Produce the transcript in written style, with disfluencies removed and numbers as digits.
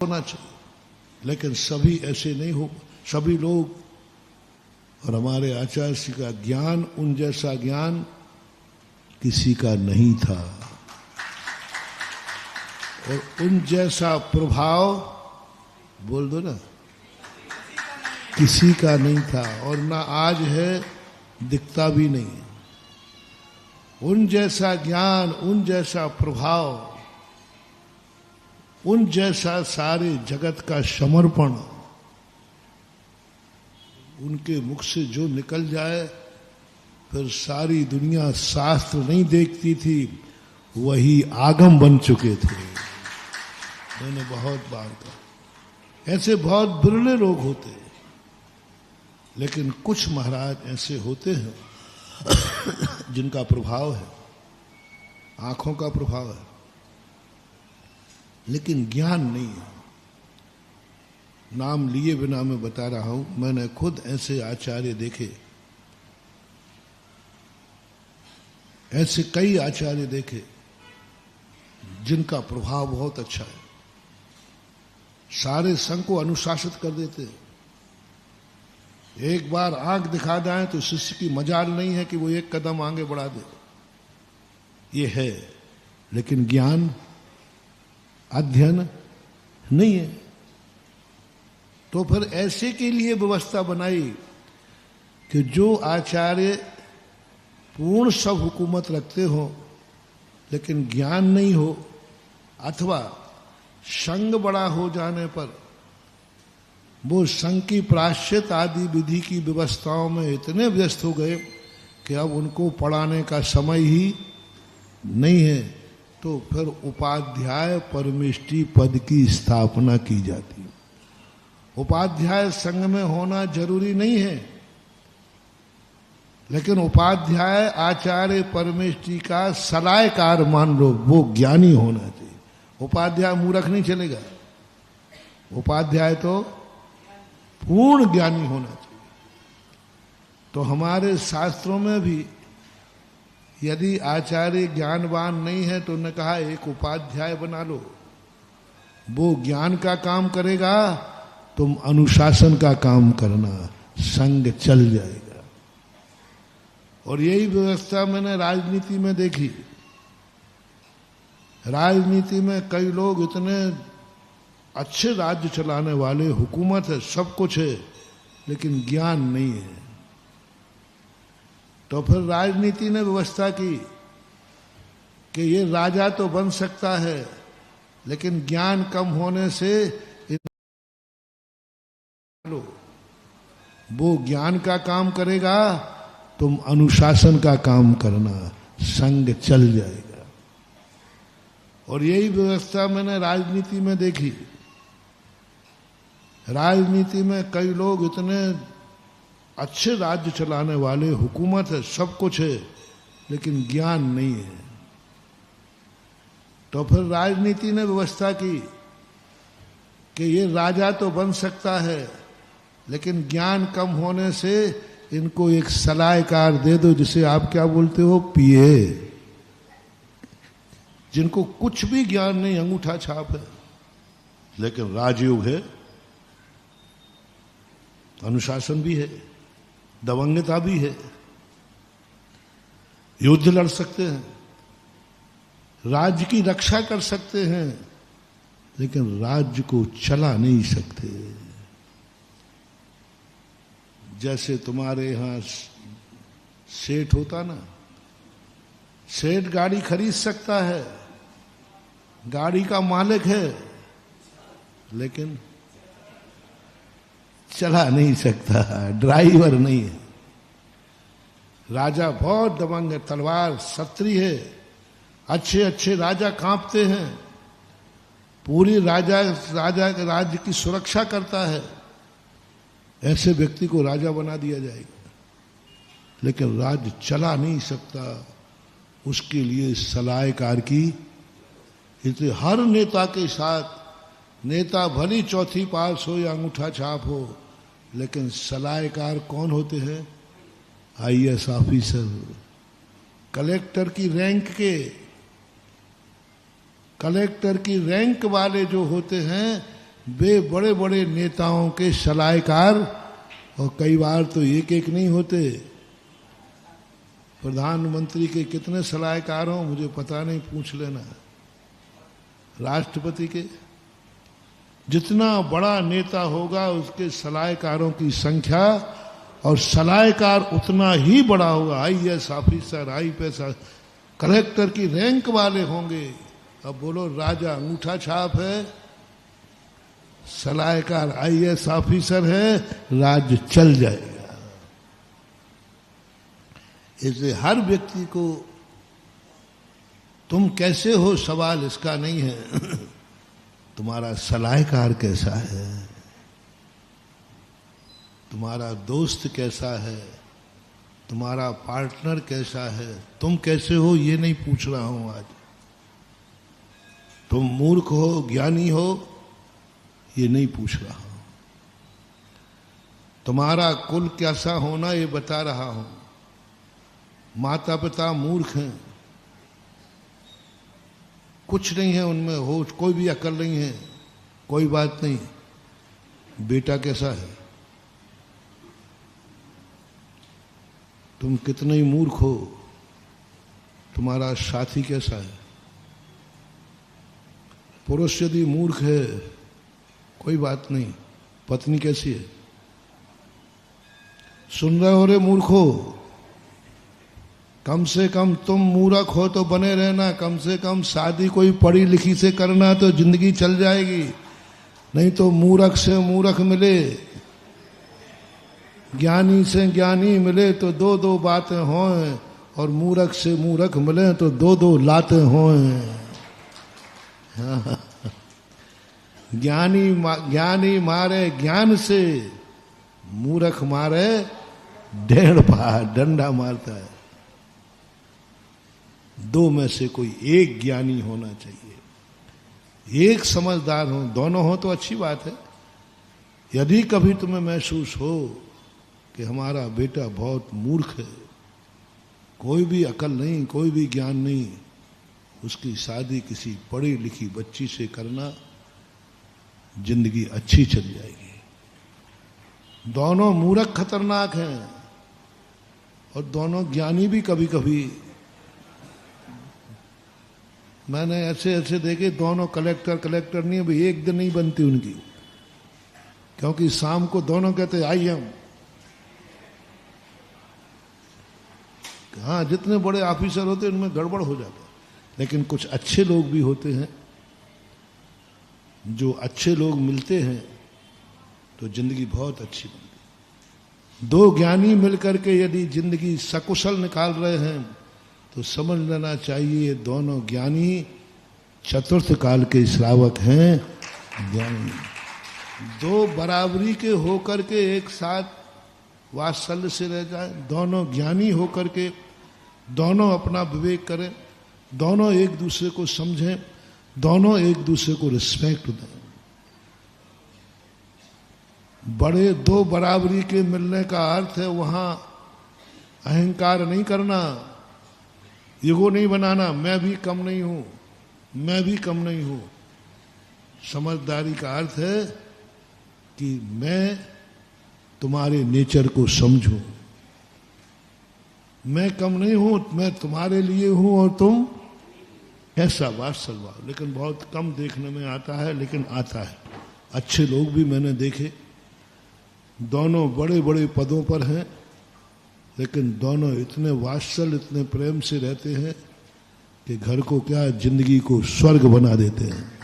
होना चाहिए, लेकिन सभी ऐसे नहीं हो, सभी लोग। और हमारे आचार्य श्री का ज्ञान, उन जैसा ज्ञान किसी का नहीं था, और उन जैसा प्रभाव, बोल दो ना, किसी का नहीं था, और ना आज है, दिखता भी नहीं। उन जैसा ज्ञान, उन जैसा प्रभाव, उन जैसा सारे जगत का समर्पण उनके मुख से जो निकल जाए, फिर सारी दुनिया शास्त्र नहीं देखती थी, वही आगम बन चुके थे। मैंने बहुत बार कहा, ऐसे बहुत बिरले लोग होते हैं, लेकिन कुछ महाराज ऐसे होते हैं जिनका प्रभाव है, आंखों का प्रभाव है, लेकिन ज्ञान नहीं है। नाम लिए बिना मैं बता रहा हूं, मैंने खुद ऐसे आचार्य देखे, ऐसे कई आचार्य देखे जिनका प्रभाव बहुत अच्छा है, सारे संघ को अनुशासित कर देते हैं। एक बार आंख दिखा दें तो शिष्य की मजाल नहीं है कि वो एक कदम आगे बढ़ा दे, ये है, लेकिन ज्ञान, अध्ययन नहीं है। तो फिर ऐसे के लिए व्यवस्था बनाई कि जो आचार्य पूर्ण सब हुकूमत रखते हो, लेकिन ज्ञान नहीं हो, अथवा संग बड़ा हो जाने पर वो संघ की प्रायश्चित आदि विधि की व्यवस्थाओं में इतने व्यस्त हो गए कि अब उनको पढ़ाने का समय ही नहीं है, तो फिर उपाध्याय परमेष्टि पद की स्थापना की जाती है। उपाध्याय संघ में होना जरूरी नहीं है, लेकिन उपाध्याय आचार्य परमेष्टि का सलाहकार मान लो, वो ज्ञानी होना चाहिए। उपाध्याय मूर्ख नहीं चलेगा, उपाध्याय तो पूर्ण ज्ञानी होना चाहिए। तो हमारे शास्त्रों में भी यदि आचार्य ज्ञानवान नहीं है तो उन्होंने कहा एक उपाध्याय बना लो, वो ज्ञान का काम करेगा, तुम अनुशासन का काम करना, संग चल जाएगा। और यही व्यवस्था मैंने राजनीति में देखी। राजनीति में कई लोग इतने अच्छे राज्य चलाने वाले, हुकूमत है, सब कुछ है, लेकिन ज्ञान नहीं है। तो फिर राजनीति ने व्यवस्था की कि ये राजा तो बन सकता है, लेकिन ज्ञान कम होने से वो ज्ञान का काम करेगा, तुम अनुशासन का काम करना, संग चल जाएगा। और यही व्यवस्था मैंने राजनीति में देखी। राजनीति में कई लोग इतने अच्छे राज्य चलाने वाले, हुकूमत है, सब कुछ है, लेकिन ज्ञान नहीं है। तो फिर राजनीति ने व्यवस्था की कि ये राजा तो बन सकता है, लेकिन ज्ञान कम होने से इनको एक सलाहकार दे दो, जिसे आप क्या बोलते हो, पीए, जिनको कुछ भी ज्ञान नहीं, अंगूठा छाप है, लेकिन राजयोग है, अनुशासन भी है, दबंगता भी है, युद्ध लड़ सकते हैं, राज्य की रक्षा कर सकते हैं, लेकिन राज्य को चला नहीं सकते। जैसे तुम्हारे यहां सेठ होता ना, सेठ गाड़ी खरीद सकता है, गाड़ी का मालिक है, लेकिन चला नहीं सकता, ड्राइवर नहीं है। राजा बहुत दबंग है, तलवार शस्त्री है, अच्छे अच्छे राजा कांपते हैं, पूरी राज्य की सुरक्षा करता है, ऐसे व्यक्ति को राजा बना दिया जाएगा, लेकिन राज्य चला नहीं सकता। उसके लिए सलाहकार की, इसलिए हर नेता के साथ, नेता भली चौथी पास हो या अंगूठा छाप हो, लेकिन सलाहकार कौन होते हैं, आईएएस ऑफिसर, कलेक्टर की रैंक के, कलेक्टर की रैंक वाले जो होते हैं, वे बड़े बड़े नेताओं के सलाहकार, और कई बार तो एक एक नहीं होते, प्रधानमंत्री के कितने सलाहकार हों मुझे पता नहीं, पूछ लेना। राष्ट्रपति के जितना बड़ा नेता होगा उसके सलाहकारों की संख्या, और सलाहकार उतना ही बड़ा होगा। IAS ऑफिसर, IPS, कलेक्टर की रैंक वाले होंगे। अब बोलो राजा अंगूठा छाप है, सलाहकार IAS ऑफिसर है, राज्य चल जाएगा। इसलिए हर व्यक्ति को तुम कैसे हो सवाल इसका नहीं है, तुम्हारा सलाहकार कैसा है, तुम्हारा दोस्त कैसा है, तुम्हारा पार्टनर कैसा है, तुम कैसे हो ये नहीं पूछ रहा हूं आज। तुम मूर्ख हो ज्ञानी हो ये नहीं पूछ रहा हूं। तुम्हारा कुल कैसा होना ये बता रहा हूं। माता पिता मूर्ख हैं, कुछ नहीं है उनमें होश, कोई भी अकल नहीं है, कोई बात नहीं। बेटा कैसा है, तुम कितने ही मूर्ख हो, तुम्हारा साथी कैसा है। पुरुष यदि मूर्ख है कोई बात नहीं, पत्नी कैसी है। सुन रहे हो रे मूर्खो, कम से कम तुम मूर्ख हो तो बने रहना, कम से कम शादी कोई पढ़ी लिखी से करना तो जिंदगी चल जाएगी। नहीं तो मूर्ख से मूर्ख मिले, ज्ञानी से ज्ञानी मिले तो दो दो बातें हों, और मूर्ख से मूर्ख मिले तो दो दो लातें हों। ज्ञानी मारे ज्ञान से, मूर्ख मारे डेढ़ पहाड़, डंडा मारता है। दो में से कोई एक ज्ञानी होना चाहिए, एक समझदार हो, दोनों हो तो अच्छी बात है। यदि कभी तुम्हें महसूस हो कि हमारा बेटा बहुत मूर्ख है, कोई भी अकल नहीं, कोई भी ज्ञान नहीं, उसकी शादी किसी पढ़ी लिखी बच्ची से करना, जिंदगी अच्छी चल जाएगी। दोनों मूर्ख खतरनाक हैं और दोनों ज्ञानी भी कभी कभी। मैंने ऐसे ऐसे देखे, दोनों कलेक्टर नहीं, अभी एक दिन नहीं बनती उनकी, क्योंकि शाम को दोनों कहते आई हम। हाँ, जितने बड़े ऑफिसर होते हैं उनमें गड़बड़ हो जाता है, लेकिन कुछ अच्छे लोग भी होते हैं। जो अच्छे लोग मिलते हैं तो जिंदगी बहुत अच्छी बनती। दो ज्ञानी मिलकर के यदि जिंदगी सकुशल निकाल रहे हैं तो समझ लेना चाहिए दोनों ज्ञानी चतुर्थ काल के श्रावक हैं। ज्ञानी दो बराबरी के होकर के एक साथ वात्सल्य से रह जाए, दोनों ज्ञानी होकर के दोनों अपना विवेक करें, दोनों एक दूसरे को समझें, दोनों एक दूसरे को रिस्पेक्ट दें। बड़े दो बराबरी के मिलने का अर्थ है वहां अहंकार नहीं करना, ईगो नहीं बनाना, मैं भी कम नहीं हूं, मैं भी कम नहीं हूं। समझदारी का अर्थ है कि मैं तुम्हारे नेचर को समझूं, मैं कम नहीं हूं, मैं तुम्हारे लिए हूं और तुम ऐसा वात्सल्य। लेकिन बहुत कम देखने में आता है, लेकिन आता है। अच्छे लोग भी मैंने देखे, दोनों बड़े बड़े पदों पर हैं, लेकिन दोनों इतने वात्सल्य, इतने प्रेम से रहते हैं कि घर को क्या, जिंदगी को स्वर्ग बना देते हैं।